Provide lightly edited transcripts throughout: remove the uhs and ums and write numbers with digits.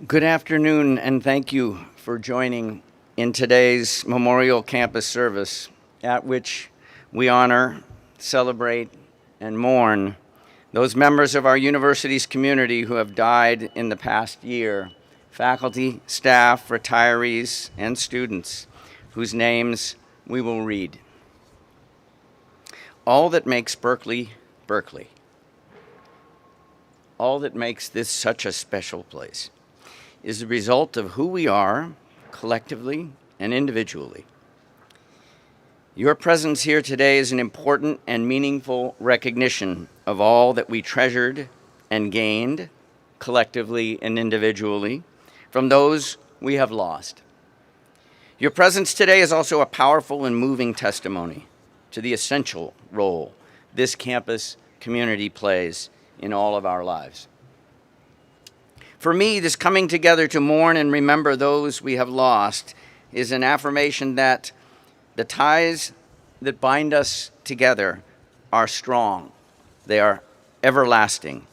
Good afternoon, and thank you for joining in today's Memorial Campus service, at which we honor, celebrate, and mourn those members of our university's community who have died in the past year, faculty, staff, retirees, and students, whose names we will read. All that makes Berkeley, Berkeley. All that makes this such a special place is the result of who we are collectively and individually. Your presence here today is an important and meaningful recognition of all that we treasured and gained collectively and individually from those we have lost. Your presence today is also a powerful and moving testimony to the essential role this campus community plays in all of our lives. For me, this coming together to mourn and remember those we have lost is an affirmation that the ties that bind us together are strong. They are everlasting.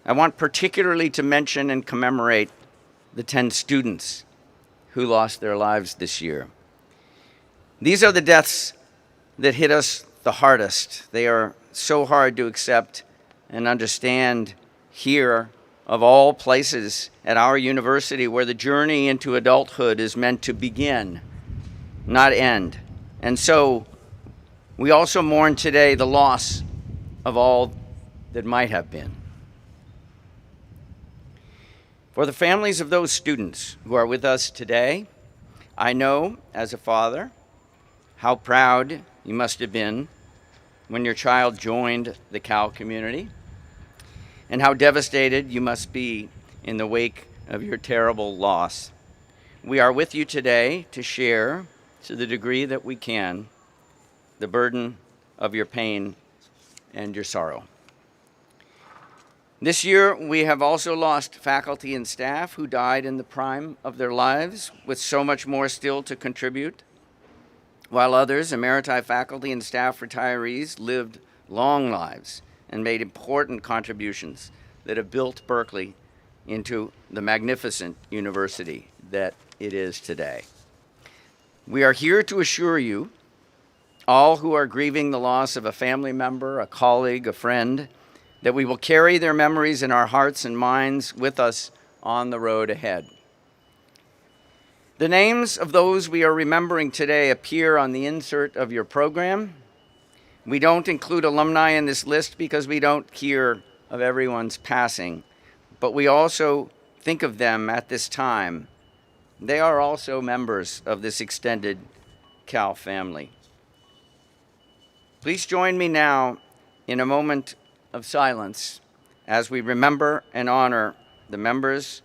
I want particularly to mention and commemorate the 10 students who lost their lives this year. These are the deaths that hit us the hardest. They are so hard to accept and understand here, of all places at our university, where the journey into adulthood is meant to begin, not end. And so we also mourn today the loss of all that might have been. For the families of those students who are with us today, I know as a father how proud you must have been when your child joined the Cal community, and how devastated you must be in the wake of your terrible loss. We are with you today to share, to the degree that we can, the burden of your pain and your sorrow. This year, we have also lost faculty and staff who died in the prime of their lives, with so much more still to contribute, while others, emeriti faculty and staff retirees, lived long lives and made important contributions that have built Berkeley into the magnificent university that it is today. We are here to assure you, all who are grieving the loss of a family member, a colleague, a friend, that we will carry their memories in our hearts and minds with us on the road ahead. The names of those we are remembering today appear on the insert of your program. We don't include alumni in this list because we don't hear of everyone's passing, but we also think of them at this time. They are also members of this extended Cal family. Please join me now in a moment of silence as we remember and honor the members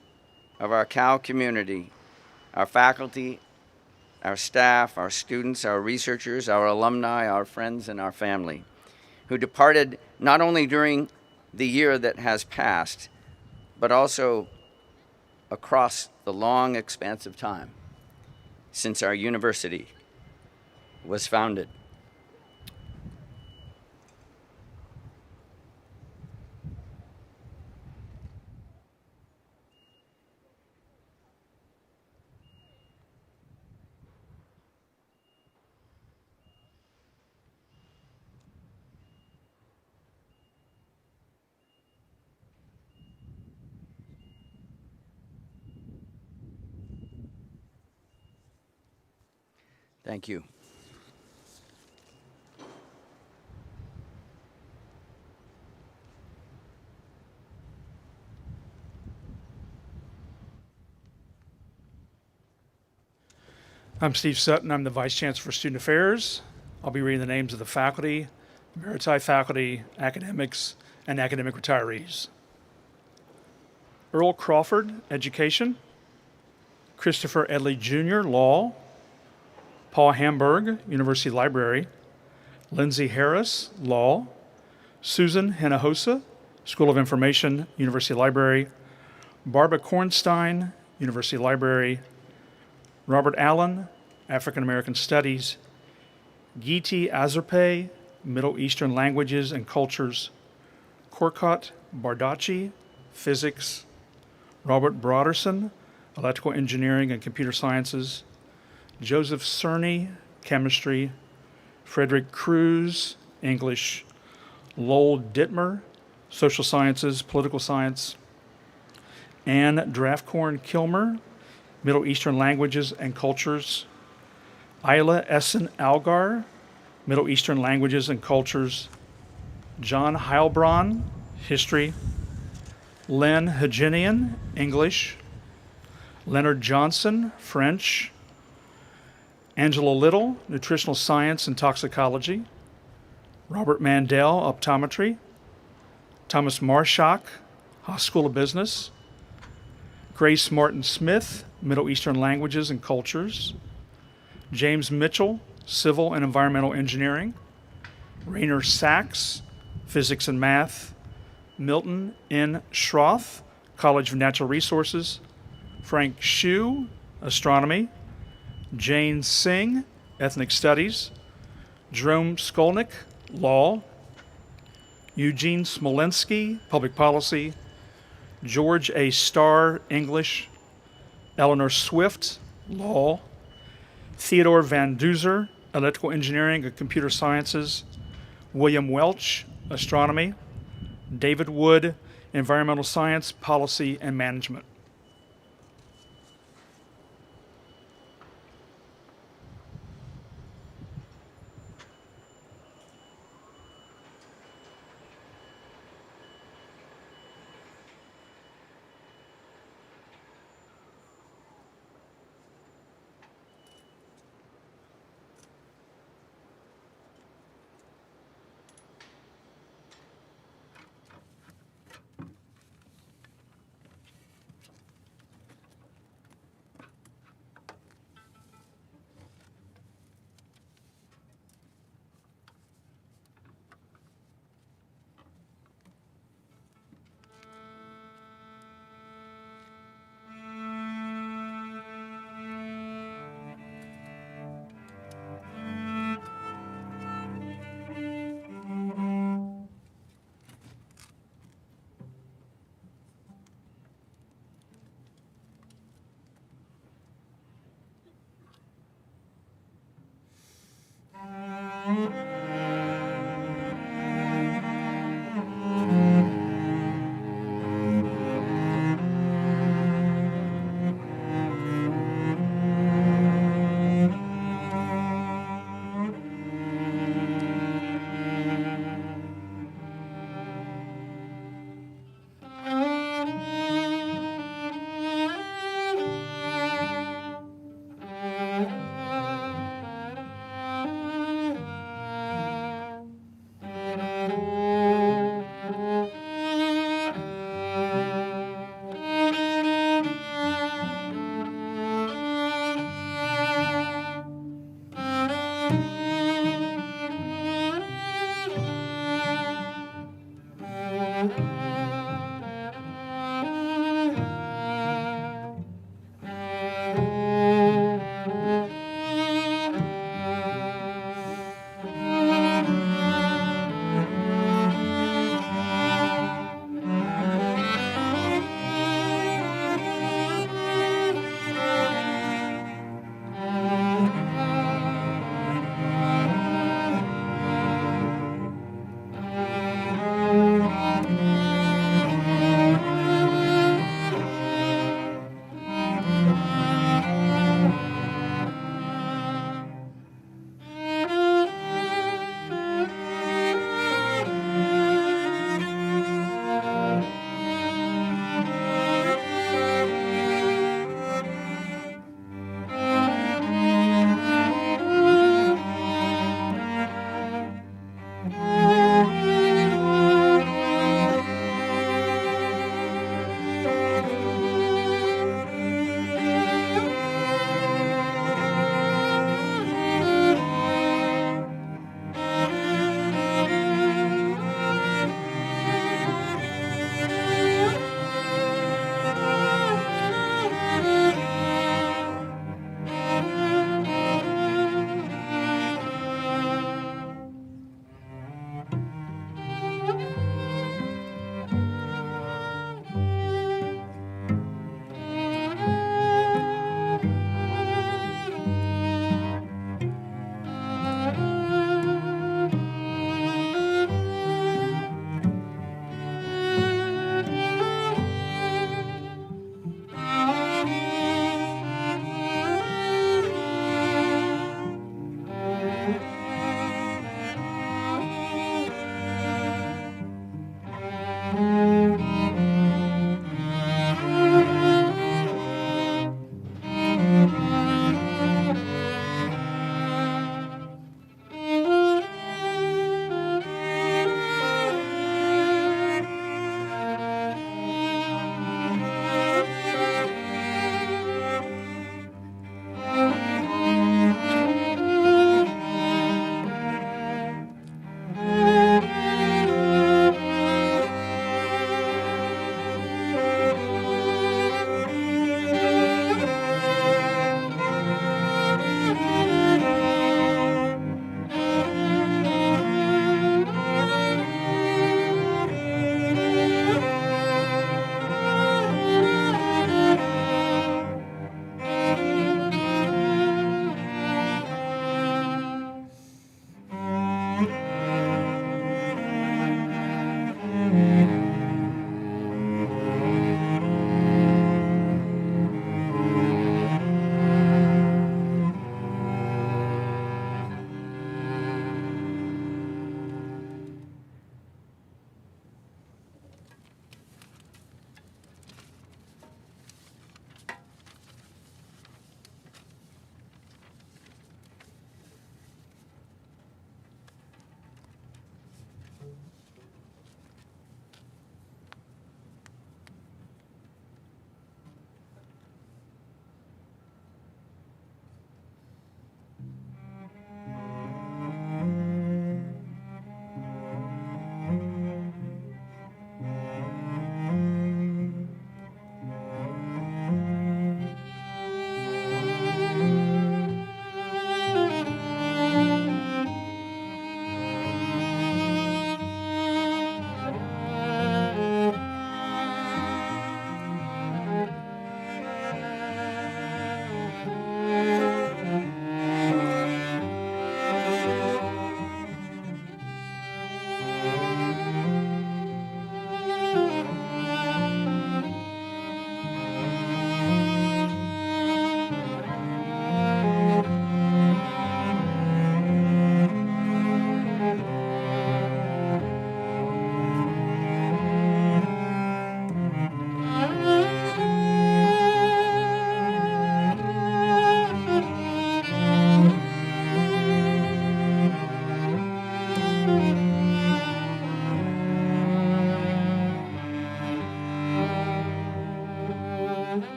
of our Cal community, our faculty, our staff, our students, our researchers, our alumni, our friends, and our family, who departed not only during the year that has passed, but also across the long expanse of time since our university was founded. Thank you. I'm Steve Sutton. I'm the Vice Chancellor for Student Affairs. I'll be reading the names of the faculty, emeriti faculty, academics, and academic retirees. Earl Crawford, Education. Christopher Edley Jr., Law. Paul Hamburg, University Library. Lindsay Harris, Law. Susan Hinojosa, School of Information, University Library. Barbara Kornstein, University Library. Robert Allen, African American Studies. Giti Azarpe, Middle Eastern Languages and Cultures. Korkut Bardacci, Physics. Robert Broderson, electrical engineering and computer sciences. Joseph Cerny, chemistry. Frederick Cruz, English. Lowell Dittmer, social sciences, political science. Anne Draftcorn-Kilmer, Middle Eastern languages and cultures. Isla Essen Algar, Middle Eastern languages and cultures. John Heilbronn, history. Len Haginian, English. Leonard Johnson, French. Angela Little, nutritional science and toxicology. Robert Mandel, optometry. Thomas Marshak, Haas School of Business. Grace Martin Smith, Middle Eastern languages and cultures. James Mitchell, civil and environmental engineering. Rainer Sachs, physics and math. Milton N. Schroth, College of Natural Resources. Frank Hsu, astronomy. Jane Singh, ethnic studies. Jerome Skolnick, law. Eugene Smolensky, public policy. George A. Starr, English. Eleanor Swift, law. Theodore Van Duzer, electrical engineering and computer sciences. William Welch, astronomy. David Wood, environmental science, policy, and management.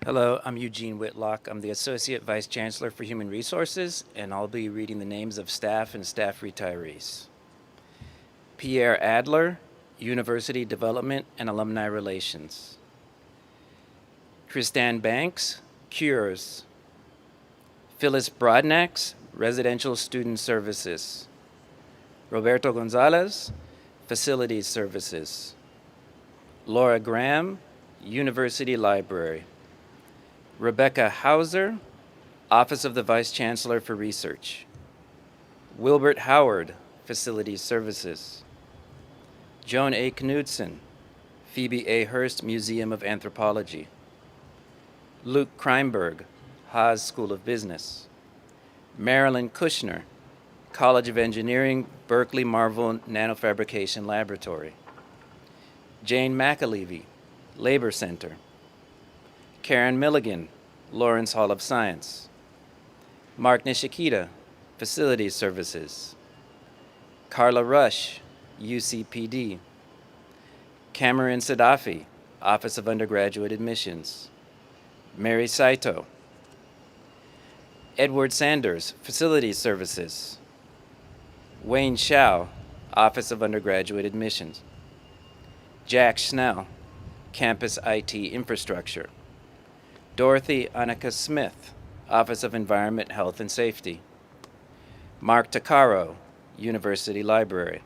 Hello, I'm Eugene Whitlock. I'm the Associate Vice Chancellor for Human Resources, and I'll be reading the names of staff and staff retirees. Pierre Adler, University Development and Alumni Relations. Kristan Banks, Cures. Phyllis Brodnax, Residential Student Services. Roberto Gonzalez, Facilities Services. Laura Graham, University Library. Rebecca Hauser, Office of the Vice Chancellor for Research. Wilbert Howard, Facilities Services. Joan A. Knudsen, Phoebe A. Hearst Museum of Anthropology. Luke Kreinberg, Haas School of Business. Marilyn Kushner, College of Engineering, Berkeley Marvel Nanofabrication Laboratory. Jane McAlevey, Labor Center. Karen Milligan, Lawrence Hall of Science. Mark Nishikita, Facilities Services. Carla Rush, UCPD. Cameron Sadafi, Office of Undergraduate Admissions. Mary Saito. Edward Sanders, Facilities Services. Wayne Shao, Office of Undergraduate Admissions. Jack Schnell, Campus IT Infrastructure. Dorothy Annika Smith, Office of Environment, Health, and Safety. Mark Takaro, University Library.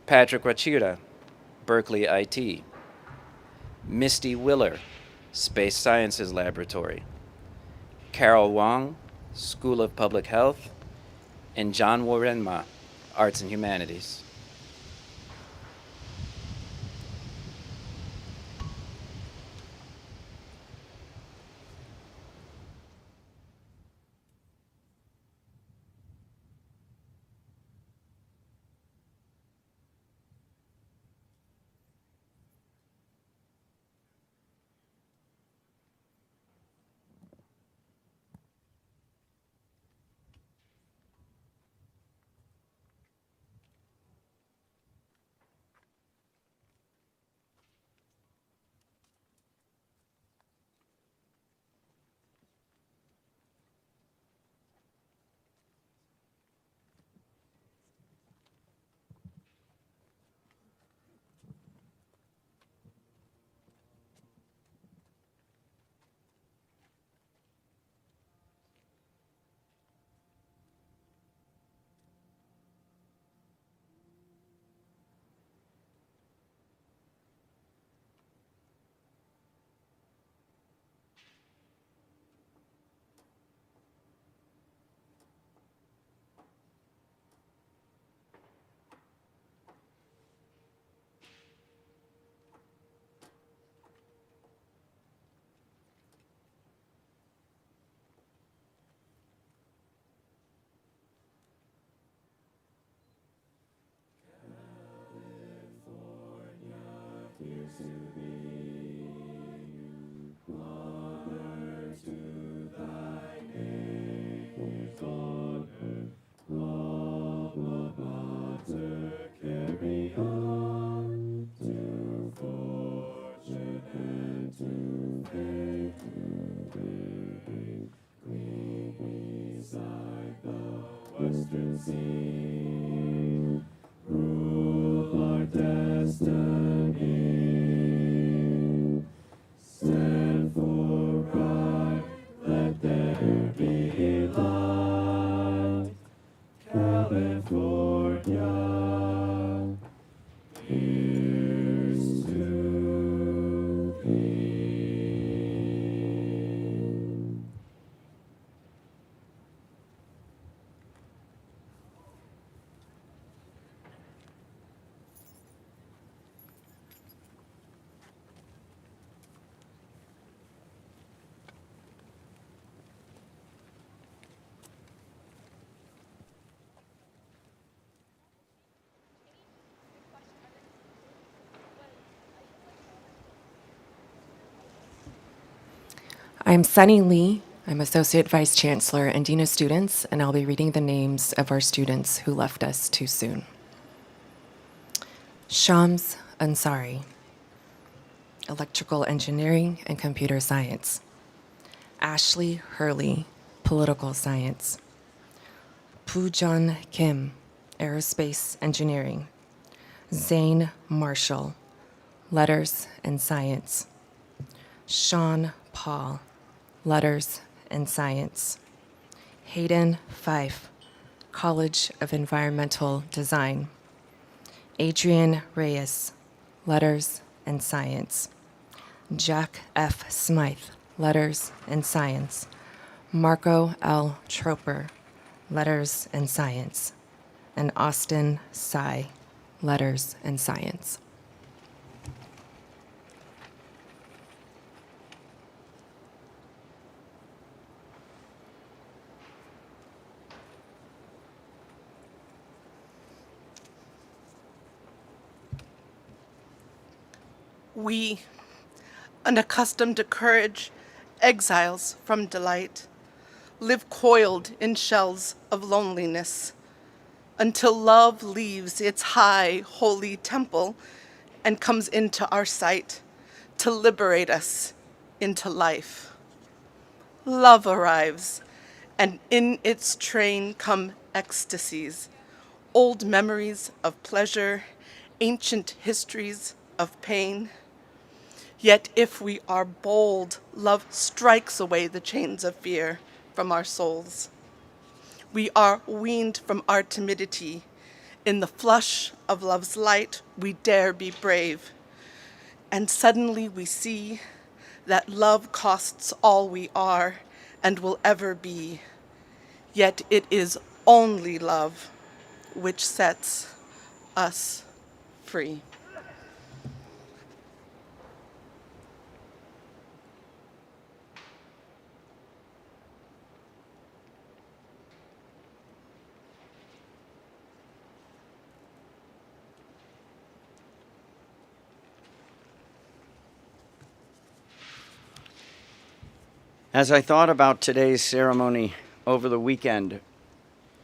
Patrick Rachira, Berkeley IT. Misty Willer, Space Sciences Laboratory. Carol Wong, School of Public Health. And John Warenma, Arts and Humanities. I'm Sunny Lee. I'm Associate Vice Chancellor and Dean of Students, and I'll be reading the names of our students who left us too soon. Shams Ansari, Electrical Engineering and Computer Science. Ashley Hurley, Political Science. Poojan Kim, Aerospace Engineering. Zane Marshall, Letters and Science. Sean Paul, Letters and Science. Hayden Fife, College of Environmental Design. Adrian Reyes, Letters and Science. Jack F. Smythe, Letters and Science. Marco L. Troper, Letters and Science. And Austin Sy, Letters and Science. We, unaccustomed to courage, exiles from delight, live coiled in shells of loneliness until love leaves its high, holy temple and comes into our sight to liberate us into life. Love arrives, and in its train come ecstasies, old memories of pleasure, ancient histories of pain. Yet if we are bold, love strikes away the chains of fear from our souls. We are weaned from our timidity. In the flush of love's light, we dare be brave. And suddenly we see that love costs all we are and will ever be. Yet it is only love which sets us free. As I thought about today's ceremony over the weekend,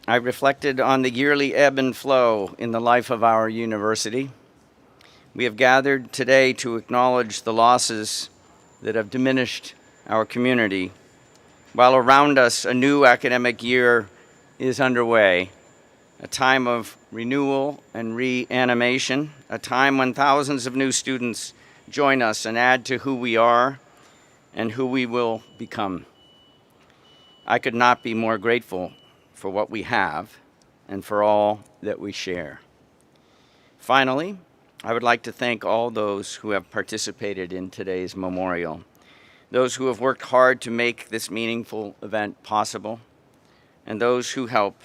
I reflected on the yearly ebb and flow in the life of our university. We have gathered today to acknowledge the losses that have diminished our community, while around us a new academic year is underway, a time of renewal and reanimation, a time when thousands of new students join us and add to who we are and who we will become. I could not be more grateful for what we have and for all that we share. Finally, I would like to thank all those who have participated in today's memorial, those who have worked hard to make this meaningful event possible, and those who help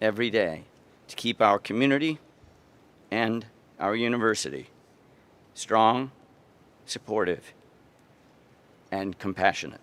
every day to keep our community and our university strong, supportive, and compassionate.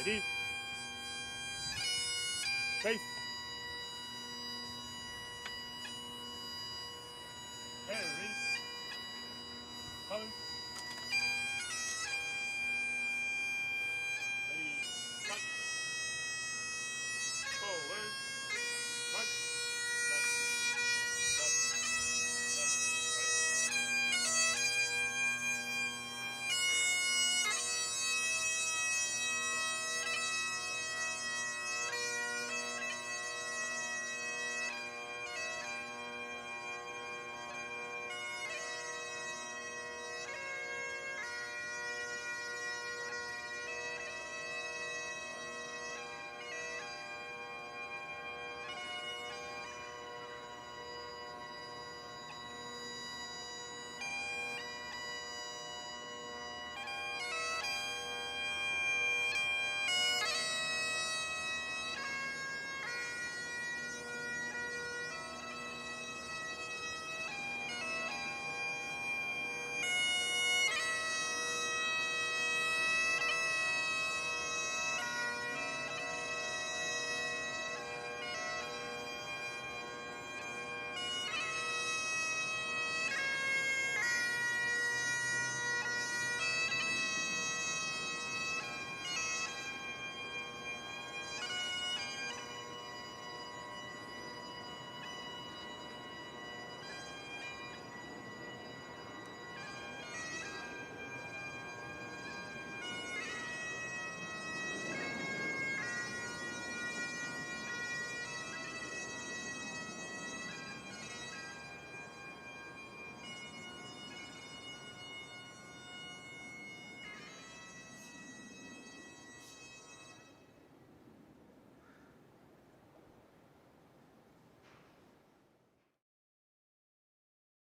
Ready? Face.